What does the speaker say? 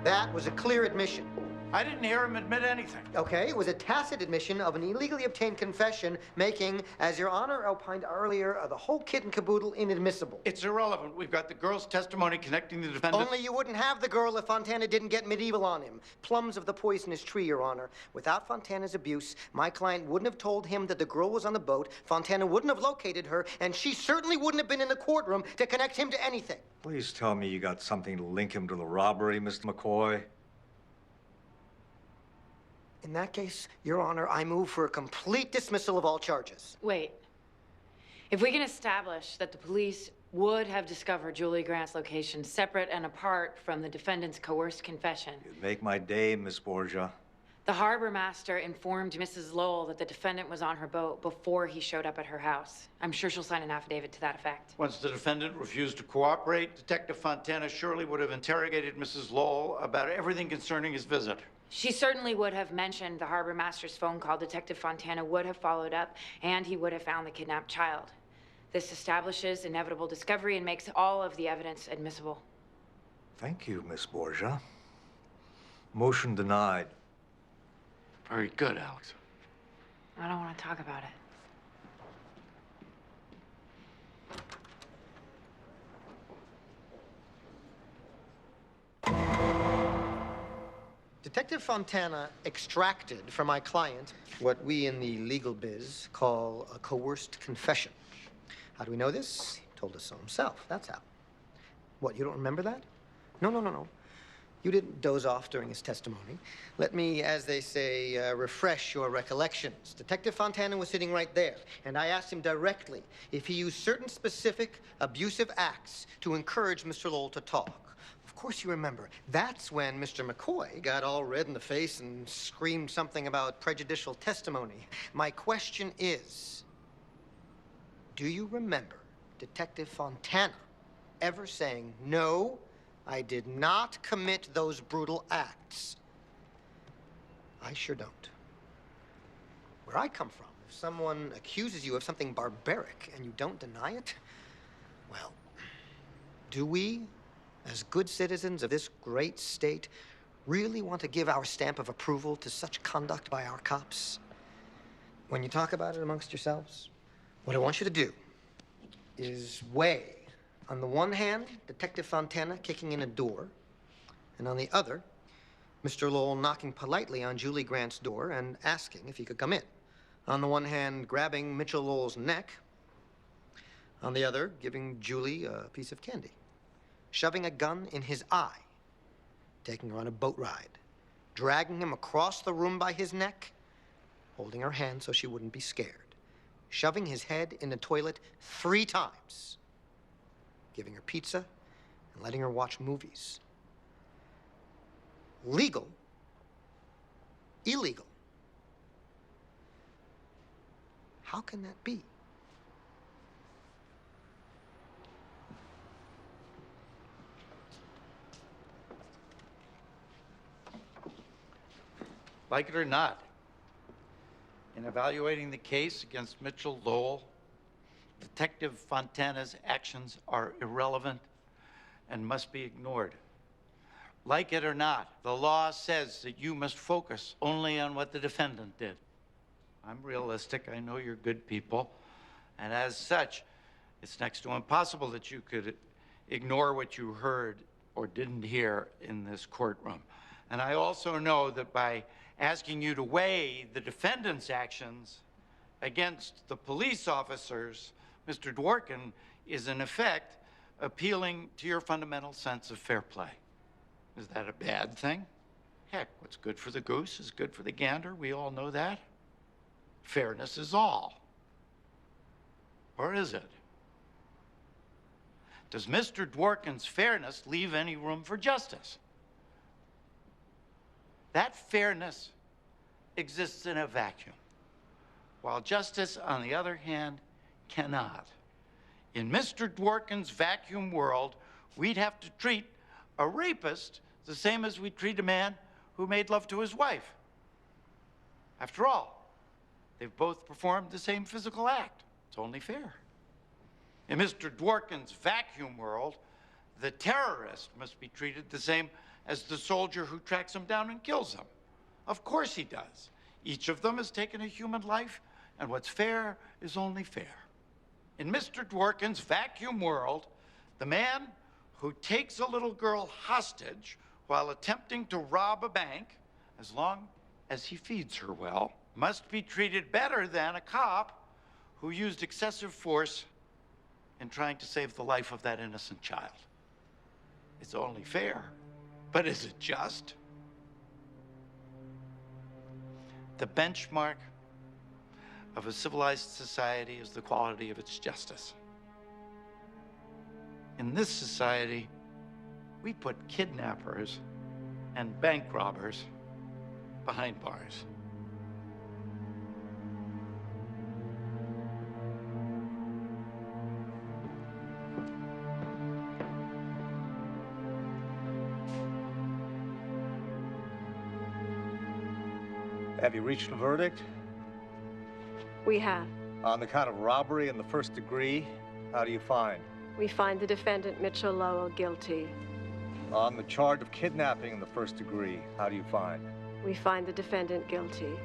That was a clear admission. I didn't hear him admit anything. Okay, it was a tacit admission of an illegally obtained confession, making, as Your Honor opined earlier, the whole kit and caboodle inadmissible. It's irrelevant. We've got the girl's testimony connecting the defendant. Only you wouldn't have the girl if Fontana didn't get medieval on him. Plums of the poisonous tree, Your Honor. Without Fontana's abuse, my client wouldn't have told him that the girl was on the boat, Fontana wouldn't have located her, and she certainly wouldn't have been in the courtroom to connect him to anything. Please tell me you got something to link him to the robbery, Mr. McCoy. In that case, Your Honor, I move for a complete dismissal of all charges. Wait. If we can establish that the police would have discovered Julie Grant's location separate and apart from the defendant's coerced confession. You'd make my day, Miss Borgia. The harbor master informed Mrs. Lowell that the defendant was on her boat before he showed up at her house. I'm sure she'll sign an affidavit to that effect. Once the defendant refused to cooperate, Detective Fontana surely would have interrogated Mrs. Lowell about everything concerning his visit. She certainly would have mentioned the harbor master's phone call. Detective Fontana would have followed up, and he would have found the kidnapped child. This establishes inevitable discovery and makes all of the evidence admissible. Thank you, Miss Borgia. Motion denied. Very good, Alex. I don't want to talk about it. Detective Fontana extracted from my client what we in the legal biz call a coerced confession. How do we know this? He told us so himself. That's how. What, you don't remember that? No. You didn't doze off during his testimony. Let me, as they say, refresh your recollections. Detective Fontana was sitting right there, and I asked him directly if he used certain specific abusive acts to encourage Mr. Lowell to talk. Of course you remember. That's when Mr. McCoy got all red in the face and screamed something about prejudicial testimony. My question is, do you remember Detective Fontana ever saying, "No, I did not commit those brutal acts"? I sure don't. Where I come from, if someone accuses you of something barbaric and you don't deny it, well, do we, as good citizens of this great state, really want to give our stamp of approval to such conduct by our cops? When you talk about it amongst yourselves, what I want you to do is weigh, on the one hand, Detective Fontana kicking in a door, and on the other, Mr. Lowell knocking politely on Julie Grant's door and asking if he could come in. On the one hand, grabbing Mitchell Lowell's neck. On the other, giving Julie a piece of candy. Shoving a gun in his eye. Taking her on a boat ride. Dragging him across the room by his neck. Holding her hand so she wouldn't be scared. Shoving his head in the toilet 3 times. Giving her pizza and letting her watch movies. Legal. Illegal. How can that be? Like it or not, in evaluating the case against Mitchell Lowell, Detective Fontana's actions are irrelevant and must be ignored. Like it or not, the law says that you must focus only on what the defendant did. I'm realistic. I know you're good people. And as such, it's next to impossible that you could ignore what you heard or didn't hear in this courtroom. And I also know that by asking you to weigh the defendant's actions against the police officers, Mr. Dworkin is in effect appealing to your fundamental sense of fair play. Is that a bad thing? Heck, what's good for the goose is good for the gander. We all know that. Fairness is all. Or is it? Does Mr. Dworkin's fairness leave any room for justice? That fairness exists in a vacuum, while justice, on the other hand, cannot. In Mr. Dworkin's vacuum world, we'd have to treat a rapist the same as we treat a man who made love to his wife. After all, they've both performed the same physical act. It's only fair. In Mr. Dworkin's vacuum world, The terrorist must be treated the same as the soldier who tracks him down and kills him. Of course he does. Each of them has taken a human life, and what's fair is only fair. In Mr. Dworkin's vacuum world, the man who takes a little girl hostage while attempting to rob a bank, as long as he feeds her well, must be treated better than a cop who used excessive force in trying to save the life of that innocent child. It's only fair, but is it just? The benchmark of a civilized society is the quality of its justice. In this society, we put kidnappers and bank robbers behind bars. Have you reached a verdict? We have. On the count of robbery in the first degree, how do you find? We find the defendant, Mitchell Lowell, guilty. On the charge of kidnapping in the first degree, how do you find? We find the defendant guilty.